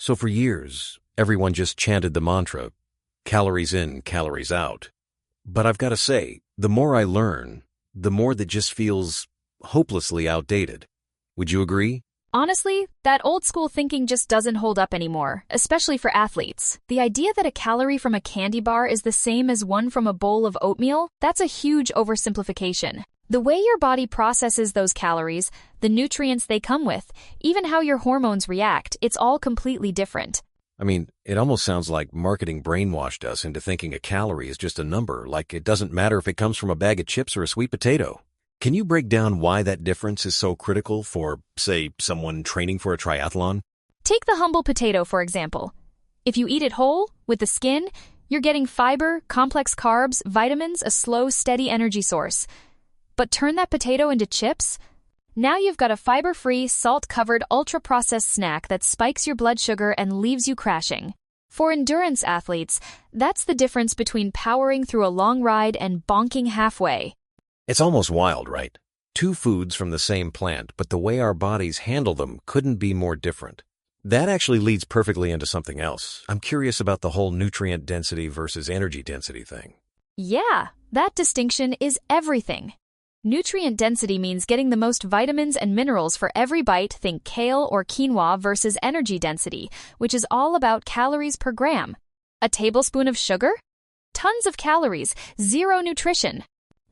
So for years, everyone just chanted the mantra, calories in, calories out. But I've got to say, the more I learn, the more that just feels hopelessly outdated. Would you agree? Honestly, that old school thinking just doesn't hold up anymore, especially for athletes. The idea that a calorie from a candy bar is the same as one from a bowl of oatmeal, that's a huge oversimplification. The way your body processes those calories, the nutrients they come with, even how your hormones react, it's all completely different. I mean, it almost sounds like marketing brainwashed us into thinking a calorie is just a number, like it doesn't matter if it comes from a bag of chips or a sweet potato. Can you break down why that difference is so critical for, say, someone training for a triathlon? Take the humble potato, for example. If you eat it whole, with the skin, you're getting fiber, complex carbs, vitamins, a slow, steady energy source. But turn that potato into chips? Now you've got a fiber-free, salt-covered, ultra-processed snack that spikes your blood sugar and leaves you crashing. For endurance athletes, that's the difference between powering through a long ride and bonking halfway. It's almost wild, right? Two foods from the same plant, but the way our bodies handle them couldn't be more different. That actually leads perfectly into something else. I'm curious about the whole nutrient density versus energy density thing. Yeah, that distinction is everything. Nutrient density means getting the most vitamins and minerals for every bite, think kale or quinoa, versus energy density, which is all about calories per gram. A tablespoon of sugar? Tons of calories, zero nutrition.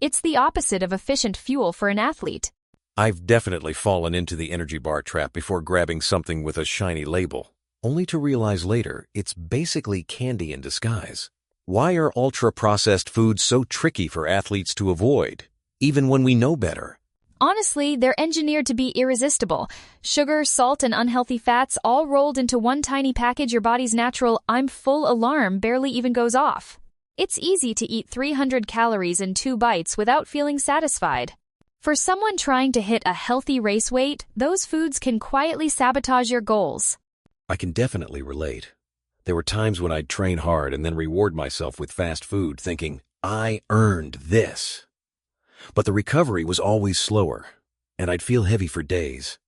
It's the opposite of efficient fuel for an athlete. I've definitely fallen into the energy bar trap before grabbing something with a shiny label, only to realize later it's basically candy in disguise. Why are ultra-processed foods so tricky for athletes to avoid, even when we know better? Honestly, they're engineered to be irresistible. Sugar, salt, and unhealthy fats all rolled into one tiny package. Your body's natural "I'm full" alarm barely even goes off. It's easy to eat 300 calories in 2 bites without feeling satisfied. For someone trying to hit a healthy race weight, those foods can quietly sabotage your goals. I can definitely relate. There were times when I'd train hard and then reward myself with fast food, thinking, I earned this. But the recovery was always slower, and I'd feel heavy for days.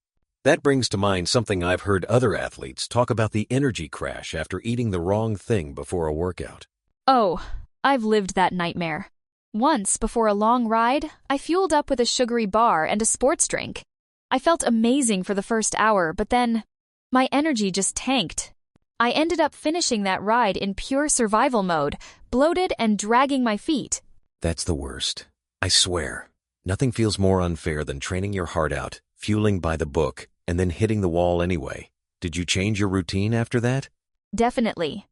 That brings to mind something I've heard other athletes talk about: the energy crash after eating the wrong thing before a workout. Oh, I've lived that nightmare. Once, before a long ride, I fueled up with a sugary bar and a sports drink. I felt amazing for the first hour, but then my energy just tanked. I ended up finishing that ride in pure survival mode, bloated and dragging my feet. That's the worst. I swear, nothing feels more unfair than training your heart out, fueling by the book, and then hitting the wall anyway. Did you change your routine after that? Definitely.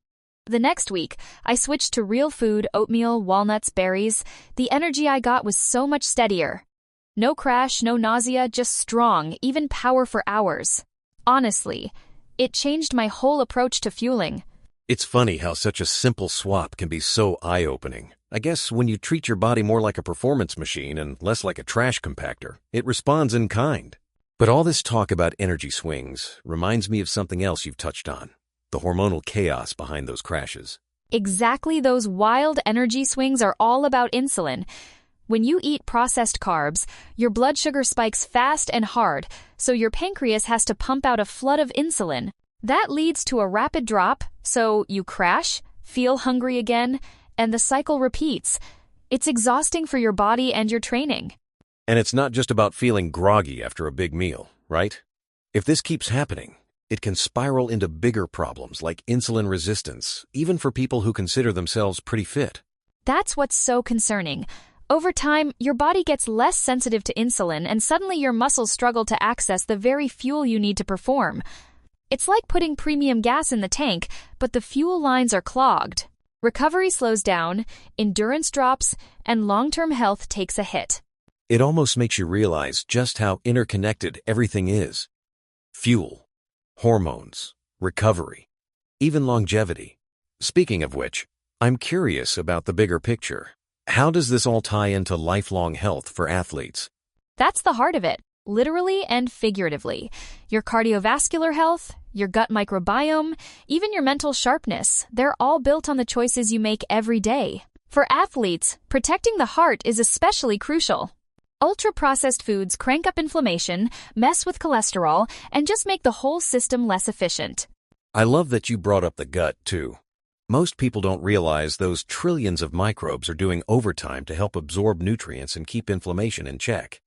The next week, I switched to real food: oatmeal, walnuts, berries. The energy I got was so much steadier. No crash, no nausea, just strong, even power for hours. Honestly, it changed my whole approach to fueling. It's funny how such a simple swap can be so eye-opening. I guess when you treat your body more like a performance machine and less like a trash compactor, it responds in kind. But all this talk about energy swings reminds me of something else you've touched on: the hormonal chaos behind those crashes. Exactly, those wild energy swings are all about insulin. When you eat processed carbs, your blood sugar spikes fast and hard, so your pancreas has to pump out a flood of insulin. That leads to a rapid drop, so you crash, feel hungry again, and the cycle repeats. It's exhausting for your body and your training. And it's not just about feeling groggy after a big meal, right? If this keeps happening, it can spiral into bigger problems like insulin resistance, even for people who consider themselves pretty fit. That's what's so concerning. Over time, your body gets less sensitive to insulin, and suddenly your muscles struggle to access the very fuel you need to perform. It's like putting premium gas in the tank, but the fuel lines are clogged. Recovery slows down, endurance drops, and long-term health takes a hit. It almost makes you realize just how interconnected everything is. Fuel, hormones, recovery, even longevity. Speaking of which, I'm curious about the bigger picture. How does this all tie into lifelong health for athletes? That's the heart of it, literally and figuratively. Your cardiovascular health, your gut microbiome, even your mental sharpness, they're all built on the choices you make every day. For athletes, protecting the heart is especially crucial. Ultra-processed foods crank up inflammation, mess with cholesterol, and just make the whole system less efficient. I love that you brought up the gut, too. Most people don't realize those trillions of microbes are doing overtime to help absorb nutrients and keep inflammation in check.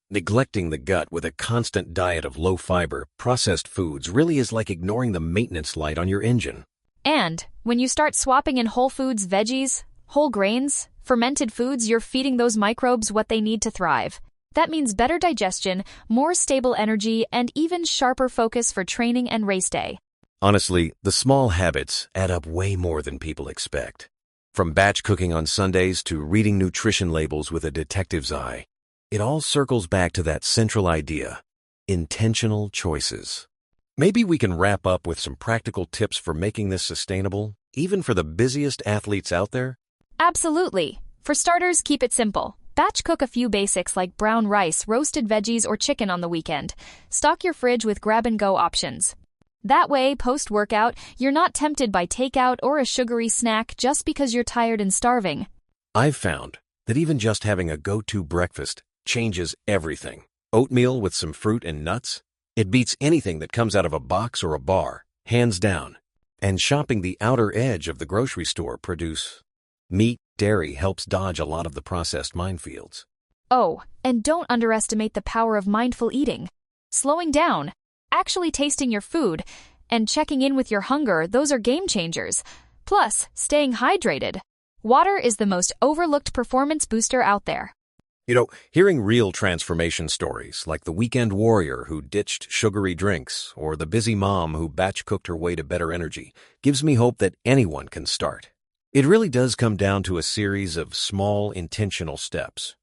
Neglecting the gut with a constant diet of low-fiber, processed foods really is like ignoring the maintenance light on your engine. And when you start swapping in whole foods, veggies, whole grains, fermented foods, you're feeding those microbes what they need to thrive. That means better digestion, more stable energy, and even sharper focus for training and race day. Honestly, the small habits add up way more than people expect. From batch cooking on Sundays to reading nutrition labels with a detective's eye, it all circles back to that central idea: intentional choices. Maybe we can wrap up with some practical tips for making this sustainable, even for the busiest athletes out there. Absolutely. For starters, keep it simple. Batch cook a few basics like brown rice, roasted veggies, or chicken on the weekend. Stock your fridge with grab-and-go options. That way, post-workout, you're not tempted by takeout or a sugary snack just because you're tired and starving. I've found that even just having a go-to breakfast changes everything. Oatmeal with some fruit and nuts? It beats anything that comes out of a box or a bar, hands down. And shopping the outer edge of the grocery store produce meat, dairy helps dodge a lot of the processed minefields. Oh, and don't underestimate the power of mindful eating. Slowing down, actually tasting your food, and checking in with your hunger, those are game changers. Plus, staying hydrated. Water is the most overlooked performance booster out there. Hearing real transformation stories like the weekend warrior who ditched sugary drinks or the busy mom who batch cooked her way to better energy gives me hope that anyone can start. It really does come down to a series of small, intentional steps.